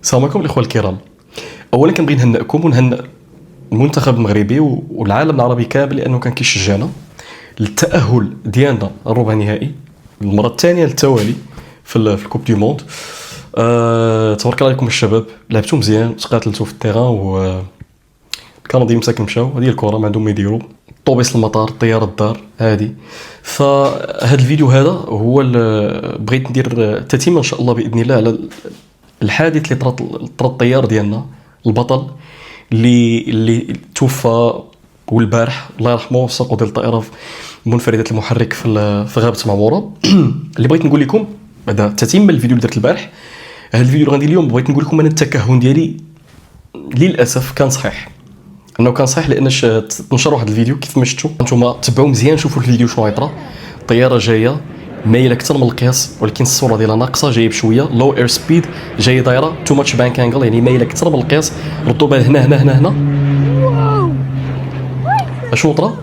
السلام عليكم الاخوه الكرام. اولا كنبغي نهنئكم ونهنئ المنتخب المغربي والعالم العربي كامل لانه كان كيشجعنا للتاهل ديالنا الربع نهائي المره الثانيه للتوالي في الكوب دي موند. تبارك الله عليكم الشباب، لعبتوا مزيان، تقاتلتوا في التيران و الكنديين مساكن مشاو، هذه الكره ما عندهم ما يديروا، طوبيس المطار، الطياره الدار عادي. فهذا الفيديو هذا هو بغيت ندير تتمه ان شاء الله باذن الله على الحادث اللي طرا الطيار ديالنا البطل اللي توفى والبارح الله يرحمه سقط ديال الطائره منفرده المحرك في غابه معموره. اللي بغيت نقول لكم بعد تتمه الفيديو اللي درت البارح، هذا الفيديو اللي غندير اليوم بغيت نقول لكم انا التكهن ديالي للاسف كان صحيح، انه كان صحيح لان نشر واحد الفيديو كيف ما شفتوا نتوما، تبعوا مزيان شوفوا الفيديو شنو غيطرا. الطياره جايه مايله اكثر من القياس ولكن الصوره ديالها ناقصه، جايه بشويه لو اير سبيد، جايه دايره تو ماتش بانك انجل، يعني مايله اكثر من القياس. ردوا بال هنا اشنو طرا،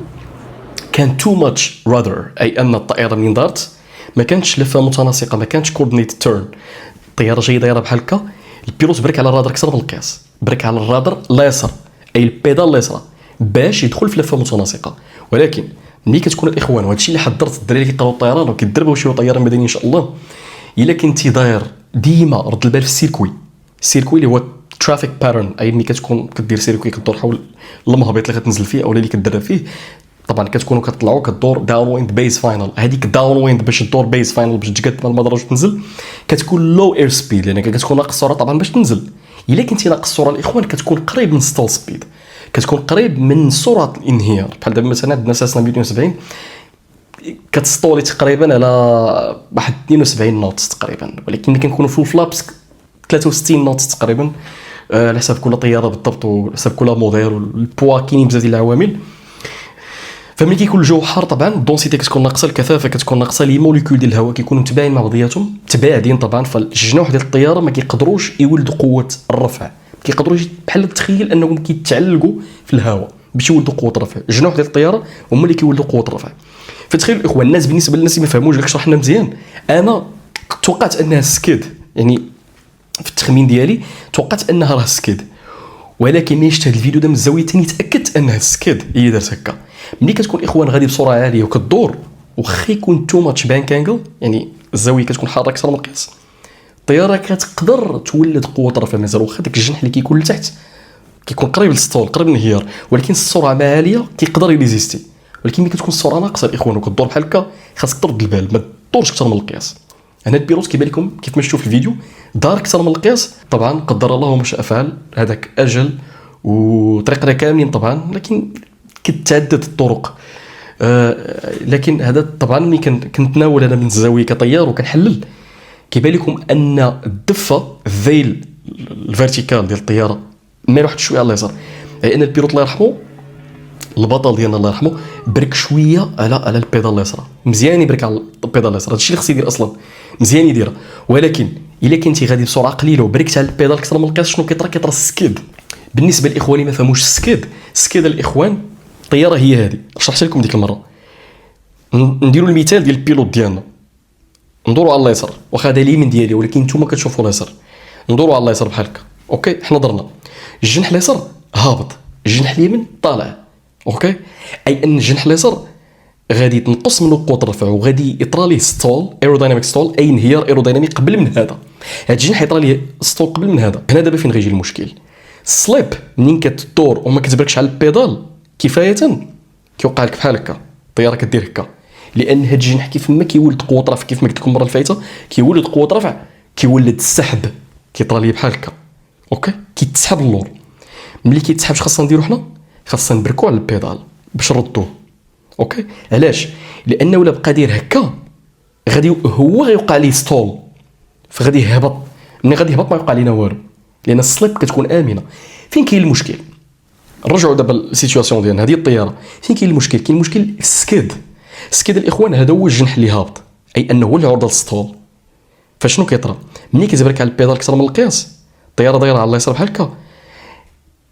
كان تو ماتش رادر، اي ان الطائره من دارت ما كانتش لفه متناسقه، ما كانتش كوردينيت تيرن. الطياره جايه دايره بحال هكا، البيلوت برك على الرادر اكثر من القياس، برك على الرادر اليسار اي البيدال اليسرى باش يدخل في لفه متناسقه. ولكن ملي كتكون الاخوان، وهذا الشيء اللي حضرت الدراري اللي كيقراو الطيران وكيدربوا شي طياره مدنيه ان شاء الله، الا كنتي داير ديما رد البال في السيركوي اللي هو ترافيك باترن، اي ملي كتكون كدير سيركوي كدور حول المهبط اللي غتنزل فيه او اللي كدرب فيه، طبعا كتكونوا كتطلعوا كدور داون ويند بيز فاينل، هذيك داون ويند باش تدور بيز فاينل باش تقاد مع المدرج وتنزل كتكون لو اير سبيد لان كتكون ناقص السرعه طبعا باش تنزل. الا كنتي ناقص السرعه الاخوان كتكون قريب من ستال سبيد، كتكون قريب من سرعه الانهيار. بحال دابا مثلا عندنا اساسنا 270 كتسطولي تقريبا على واحد 72 نوت تقريبا، ولكن ملي كنكونوا في الفلابس 63 نوت تقريبا، على حساب كل طياره بالضبط وعلى حساب كل موديل والبوا، كاينين بزاف ديال العوامل. فملي كيكون الجو حار طبعا الدونسيتي كتكون ناقصه، الكثافه كتكون ناقصه، لي موليكول ديال الهواء كيكونوا متباعدين مع بعضياتهم، متباعدين طبعا، فالجناح ديال الطياره ما كيقدروش يولدوا قوه الرفع، كيقدروش بحال تخيل انهم كيتعلقوا في الهواء باش يولدوا قوه الرفع. الجناح ديال الطياره هما اللي كيولدوا قوه الرفع. فتخيلوا الاخوان، الناس بالنسبه للناس اللي ما فهموش داك شرحنا مزيان، انا توقعت انها سكيد، يعني في التخمين ديالي توقعت انها راه سكيد، ولكن ملي شفت هذا الفيديو ده من الزاويه ثاني تاكدت انها سكيد هي دارت هكا. ملي كتكون اخوان غادي بسرعه عاليه وكدور وخا يكون تو ماتش بانك انجل، يعني الزاويه كتكون حاره اكثر من القياس، الطياره كتقدر تولد قوه رفع مازال واخا داك الجنح اللي كيكون لتحت كيكون قريب للسطول، قريب للانهيار، ولكن السرعه ما عاليه كيقدر يريزيستي. ولكن ملي كتكون السرعه ناقصه الاخوان وكدور بحال هكا خاصك ترد البال ما تدورش اكثر من القياس. هنا البيلوت كيبان لكم كيف ما شفتوا في الفيديو دار اكثر من القياس، طبعا قدر الله وما شاء فعل، هذاك اجل وطريقنا كاملين طبعا، لكن كتعدد الطرق. لكن هذا طبعا ملي كنتناول انا من الزاويه كطيار وكنحلل كيبان لكم ان الدفه الذيل الفيرتيكال ديال الطياره مايل واحد شويه على اليسار، لان البيلوت الله يرحمه البطل ديالنا الله يرحمه برك شويه على البيدال اليسرى، مزيان يبرك على البيدال اليسرى، هادشي اللي خص يدير اصلا مزيان يديرها. ولكن الا كنتي غادي بسرعه قليله وبركت على البيدال اكثر من القياس شنو كيطرا السكيد. بالنسبه للاخوان اللي ما فهموش السكيد الاخوان الطياره هي هذه، شرحت لكم ديك المره. نديروا المثال ديال البيلوت ديالنا، ندوروا على اليسار، واخا هذا اليمين ديالي ولكن نتوما كتشوفوا اليسار، ندوروا على اليسار بحال هكا، اوكي حنا درنا الجنح اليسار هابط، الجنح اليمين طالع، اوكي، اي ان الجنح اليسار غادي تنقص منه قوه الرفع وغادي يطرى ليه ستول، ايرودايناميك ستول، اي انهيار ايروداينامي قبل من هذا الجنح يطرى ليه ستول قبل من هذا. هنا دابا فين غيجي المشكل، السليب منين كتدور وما كتبركش على البيدال كفايه كيوقع لك بحال هكا، الطياره كدير هكا، لان هاد الجنح كيف ما كيولد قوه رفع كيف ما قلت لكم المره الفايته كيولد قوه رفع، كيولد السحب، كيطرى ليه بحال هكا، اوكي، كيتسحب اللور. ملي كيتسحب اش خاصنا نديرو حنا، خاصنا نبركو على البيدال باش نردوه، اوكي. علاش؟ لانه ولا بقى داير هكا غادي هو غيوقع ليه ستول، فغادي يهبط، ملي غادي يهبط ما يوقع لينا والو، لان السليب كتكون امنه. فين كاين المشكل؟ نرجعوا دابا للسيتوياسيون ديالنا، هذه الطياره فين كاين المشكل؟ كاين المشكل في السكيد الاخوان، هذا هو الجنح اللي هابط، اي انه هو العرضه للسطول. فشنو كيطرا ملي كتبرك على البيدال اكثر من القياس، الطياره دايره على اليسار بحال هكا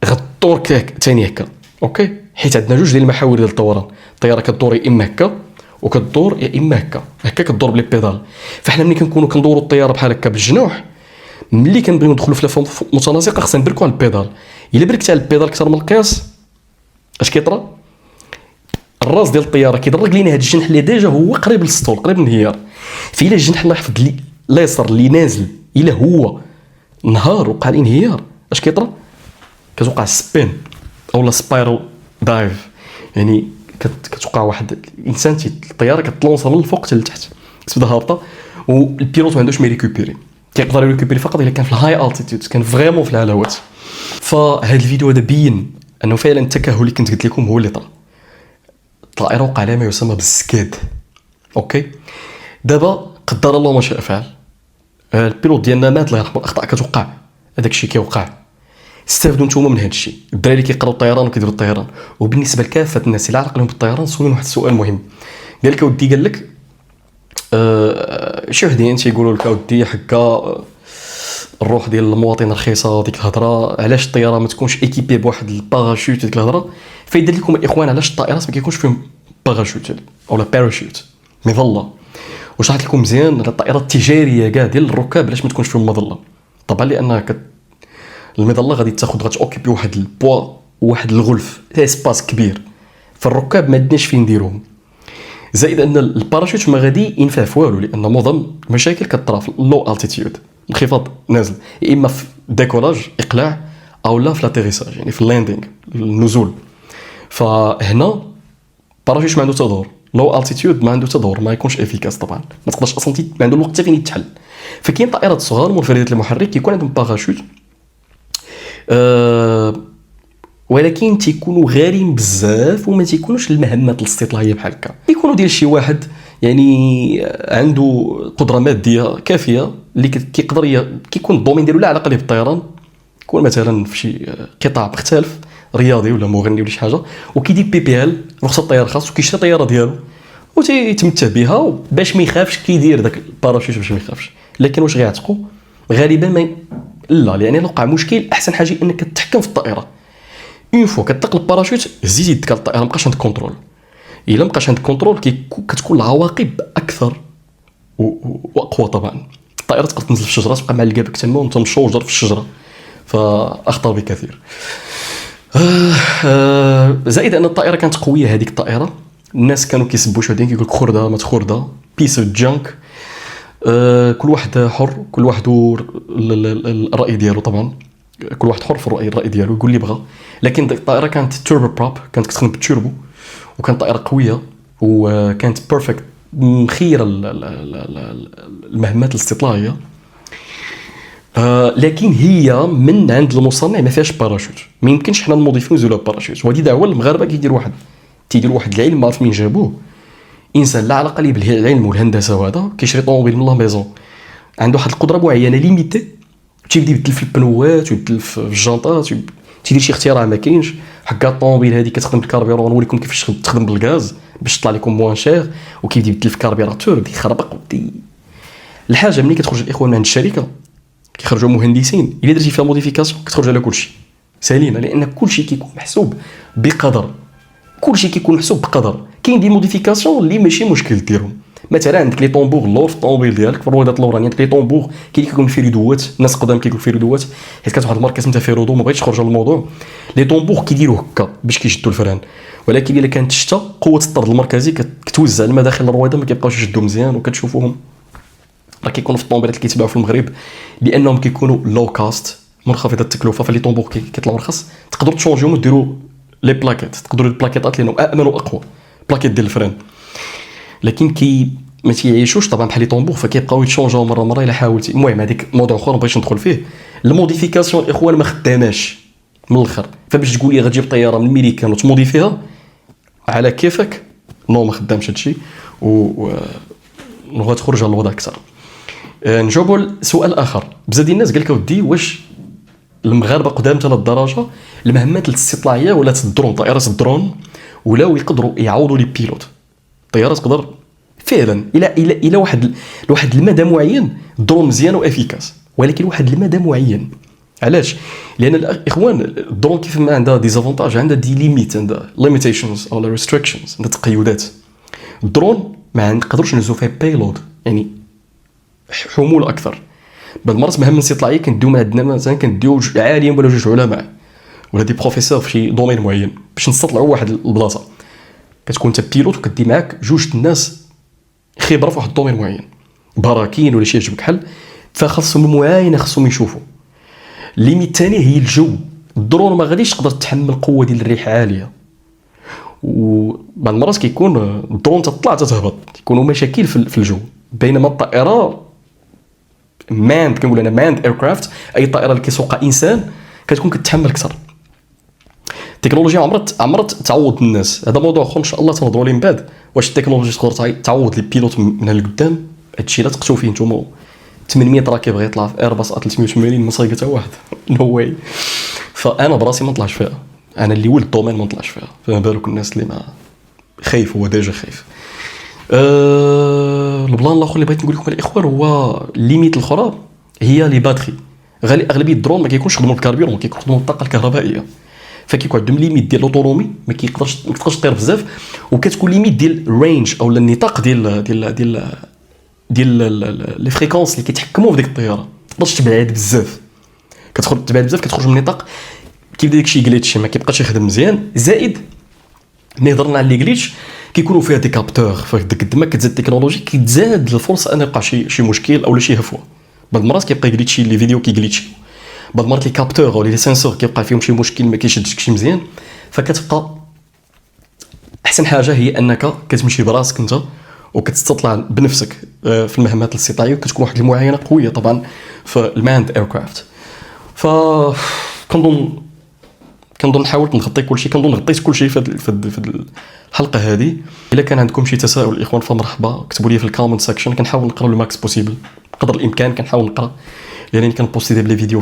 غدور ثاني هكا، اوكي، حيت عندنا جوج ديال المحاور ديال الدوران، الطياره كدور يا اما هكا وكدور يا اما هكا كدور بلي بيدال. فاحنا ملي كنكونوا كندوروا الطياره بحال هكا بالجنوح ملي كنبغيو ندخلوا في لافورم متناسقه خصنا نبركوا على البيدال. الا بركت على البيدال اكثر من القياس اش كيطرا؟ الراس ديال الطياره كيدرك لينا هذا الجنح اللي ديجا هو قريب للسطول قريب للانهيار. فإلا الجنح الله يحفظ لي اليسار اللي نازل الا هو نهار وقع الانهيار اش كيطرا؟ كتوقع سبين او لا سبايرال دايف، يعني كتوقع واحد الانسان الطياره كتلونصا من الفوق حتى لتحت كتبدا هابطه، والبيلوت ما عندوش ما ريكوبيري، كيقدر يريكوبيري فقط الا كان في الهاي التيتود، كان فريمون في العلاوات. فهاد الفيديو هذا بين انه فعلا التكهل اللي كنت قلت لكم هو اللي طرا. الطائره وقع عليها ما يسمى بالسكاد. اوكي دابا قدر الله ما شاء فعل، البيلوت ديالنا مات الله يرحمه، الاخطاء كتوقع، هذاك الشيء كيوقع. استافدوا نتوما من هذا الشيء، الدراري اللي كيقراو الطيران وكيديروا الطيران. وبالنسبه لكافه الناس اللي علاق لهم بالطيران سولوا واحد السؤال مهم. قال لك اودي، قال لك شي وحدين تيقولوا لك اودي حكا الروح ديال المواطن رخيصه ديك الهضره، علاش الطياره ما تكونش ايكيبي بواحد الباراشوت ديك الهضره. فيدير لكم الاخوان علاش الطائرات ما كيكونش فيهم باراشوت او لا باراشوت مظله. وشرحت لكم مزيان الطائرات التجاريه كاع ديال الركاب علاش ما تكونش فيهم مظله. طبعا لان المظله غادي غتوكيبي واحد البوا وواحد الغلف اسباس كبير، فالركاب ما عندناش فين نديروهم. زائد ان الباراشوت ما غادي ينفع في والو، لان معظم المشاكل كطرا في اللو التيتيود، انخفاض نازل، يا اما في ديكولاج اقلاع او لا في لاتيريساج يعني في اللاندينغ النزول. فهنا الباراشوت ما عنده تدور، لو التيتيود ما عنده تدور، ما يكونش افيكاس طبعا، ما تقدرش اصلا ما عنده الوقت حتى فين يتحل. فكاين طائرات صغار منفردات المحرك كيكون عندهم باراشوت ولكن تيكونوا غاليين بزاف وما تيكونوش المهمات الاستطلاعيه بحال هكا، يكونوا ديال شي واحد يعني عنده قدره ماديه كافيه اللي كيقدر كيكون الدومين ديالو لا علاقه ليه بالطيران، يكون مثلا في شي قطاع مختلف رياضي ولا مغني ولا شي حاجه، وكيدير بي بي ال رخصه طيار خاص وكيشري الطياره ديالو وتيتمتع بها باش ما يخافش، كيدير داك الباراشوت باش ما يخافش. لكن واش غيعتقوا؟ غالبا ما لا، لان وقع مشكل احسن حاجه انك تتحكم في الطائره. اون فوا كتطلق الباراشوت زيد يدك الطائره مابقاش عندك كونترول. الا مابقاش عندك كونترول كتكون العواقب اكثر واقوى. طبعا الطائره تقدر تنزل في الشجره تبقى معلقه بك تما وانت مشوجر في الشجره، فاخطر بكثير. زائد ان الطائره كانت قويه، هذيك الطائره الناس كانوا كيسبوا شي وحدين كيقول لك خرده ما تخرده بيس اوف جانك. كل واحد حر، كل واحد الراي ديالو طبعا، كل واحد حر في الراي ديالو يقول اللي بغى. لكن الطائره كانت توربو بروب، كانت كتخدم بالتوربو، وكانت طائره قويه وكانت بيرفكت مخيره المهمات الاستطلاعيه. لكن هي من عند المصنع ما فيهاش باراشوت، ما يمكنش حنا المضيفين نزولوا باراشوت. وهذه دعوه المغاربه تيديروا واحد العلم ما عرف منين جابوه، انسان لا علاقه ليه بالعلم والهندسه، وهذا كيشري طوموبيل من لا ميزون عنده واحد القدره معينه ليميتي، تيبدا يبدل في البنوات ويبدل في الجانطات، تيدير شي اختراع ما كاينش. حكا الطوموبيل هذه كتخدم بالكاربيرون، نوريكم كيفاش تخدم بالغاز باش تطلع لكم موان شير، وكيبدا يبدل في الكاربيراتور كيخربق. الحاجه ملي كتخرج الاخوان من عند الشركه كيخرجوا مهندسين، الا درتي فيها موديفيكاسيون كتخرج على كلشي سالينا، لان كلشي كيكون محسوب بقدر، كلشي كيكون محسوب بقدر. كاين دي موديفيكاسيون اللي ماشي مشكل ديرهم، مثلا عندك لي طومبور اللور في الطوموبيل ديالك في الرويدات اللورانيه عندك لي طومبور كيكون فيرودوات، الناس قدام كيكون فيرودوات، حيت كانت واحد الماركه سميتها فيرودو، ما بغيتش نخرج على الموضوع. لي طومبور كيديروا هكا باش كيشدوا الفران، ولكن الا كانت الشتا قوه الطرد المركزي كتوزع المداخل الرويده ما كيبقاوش يشدوا مزيان، وكتشوفوهم راه كيكونوا في الطوموبيلات اللي كيتباعوا في المغرب لانهم كيكونوا لو كاست منخفضه التكلفه. فلي طومبور كيطلعوا رخص تقدروا تشونجيهم وديروا لي بلاكيت، تقدروا البلاكيطات لانهم امن واقوى بلاكيت ديال الفران. لكن ما تيعيشوش طبعا بحال لي طومبور، فكيبقاو يتشونجاو مره الا حاولتي. المهم هذيك موضوع اخر ما بغيتش ندخل فيه. الموديفيكاسيون الاخوان ما خداماش من الاخر، فباش تقول لي غتجيب طياره من الميريكان وتموديفيها على كيفك، نو ما خدامش هادشي، وغتخرج على الوضع اكثر. نجاوبوا السؤال اخر. بزاف ديال الناس قال لك ودي واش المغاربه قدام حتى للدرجه المهمات الاستطلاعيه ولا الدرون، طائرات الدرون ولاو يقدروا يعوضوا لي بيلوت. الطياره تقدر فعلا الى واحد المدى معين الدرون مزيان وافيكاس، ولكن واحد المدى معين. علاش؟ لان الاخوان الدرون كيف ما عندها ديزافونتاج، عندها دي ليميت، عندها ليميتيشنز او ريستريكشنز، عندها تقيدات. الدرون ما نقدروش نهزو فيه بايلود يعني حمول اكثر. بعض المرات مهما نسيت طلع كنديو من عندنا مثلا كنديو عالم ولا جوج علماء ولا دي بروفيسور في شي دومين معين باش نستطلعوا واحد البلاصه. كتكون انت بيلوت وكدي معاك جوج الناس خبره في واحد الدومين معين، براكين ولا شي يعجبك حل، فخاصهم المعاينه خاصهم يشوفوا. الليميت الثاني هي الجو. الدرون ما غاديش تقدر تحمل قوه ديال الريح عاليه، وبعض المرات كيكون الدرون تطلع تتهبط، يكونوا مشاكل في الجو. بينما الطائره ماند، كنقول انا ماند ايركرافت، اي طائره اللي كيسوقها انسان كتكون كتحمل اكثر. التكنولوجيا عمرت تعوض الناس، هذا موضوع اخر ان شاء الله تنهضروا عليه من بعد. واش التكنولوجيا تقدر تعوض لي بيلوت من القدام؟ هادشي لا تقشوا فيه نتوما. 800 راكب غيطلع في ايرباص 380 ما صايقه حتى واحد، نو واي. فانا براسي ما نطلعش فيها، انا اللي ولد الدومين ما نطلعش فيها، فما بالك الناس اللي ما خايف، هو ديجا خايف. البلان الاخر اللي بغيت نقول لكم الاخوان هو الليميت الاخرى هي لي باتري. اغلبيه الدرون ما كيكونش يخدموا بالكاربيرون، كيخدموا بالطاقه الكهربائيه، فكيكون عندهم ليميت ديال لوطونومي، ما تقدرش طير بزاف، وكتكون ليميت ديال الرينج او النطاق ديال لي فريكونس اللي كيتحكموا في ديك الطياره. ما تقدرش تبعد بزاف، كتخرج من النطاق كيبدا داكشي جليتش ما كيبقاش يخدم مزيان. زائد ملي هضرنا على لي جليتش كيكونوا فيها دي كابتور، فقد ما كتزاد التكنولوجي كتزاد الفرصه ان يوقع شي مشكل او شي هفوه. بعض المرات كيبقى جليتشي لي فيديو كيجليتشي، بعض المرات لي كابتور او لي سنسور كيبقى فيهم شي مشكل ما كيشدش شي مزيان. فكتبقى احسن حاجه هي انك كتمشي براسك انت وكتستطلع بنفسك في المهمات الاستطلاعيه، وكتكون واحد المعاينه قويه طبعا في الماند ايركرافت. ف كنظن حاولت نغطي كل شيء، كنظن غطيت كل شيء في الحلقه هذه. الا كان عندكم شي تساؤل الاخوان فمرحبا، كتبوا لي في الكومنت سيكشن، كنحاول نقرا لو ماكس بوسيبل قدر الامكان، كنحاول نقرا لانني كنبوستي دابا لي فيديو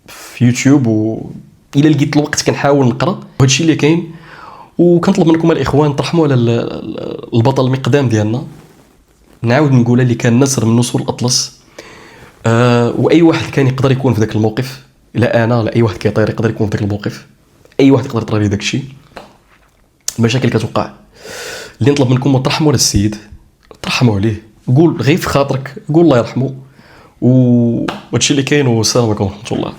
في يوتيوب، و الا لقيت الوقت كنحاول نقرا. وهادشي اللي كاين، وكنطلب منكم الاخوان ترحموا على البطل المقدام ديالنا. نعاود نقولها، اللي كان نسر من نسور الاطلس، واي واحد كان يقدر يكون في ذاك الموقف. لا انا لا اي واحد كيطير يقدر يكون في ذاك الموقف، اي واحد يقدر يطرى لي داك الشيء. المشاكل كتوقع. اللي نطلب منكم ترحموا على السيد، ترحموا عليه، قول غير في خاطرك، قول الله يرحمه. وهادشي اللي كاين، والسلام عليكم ورحمه الله.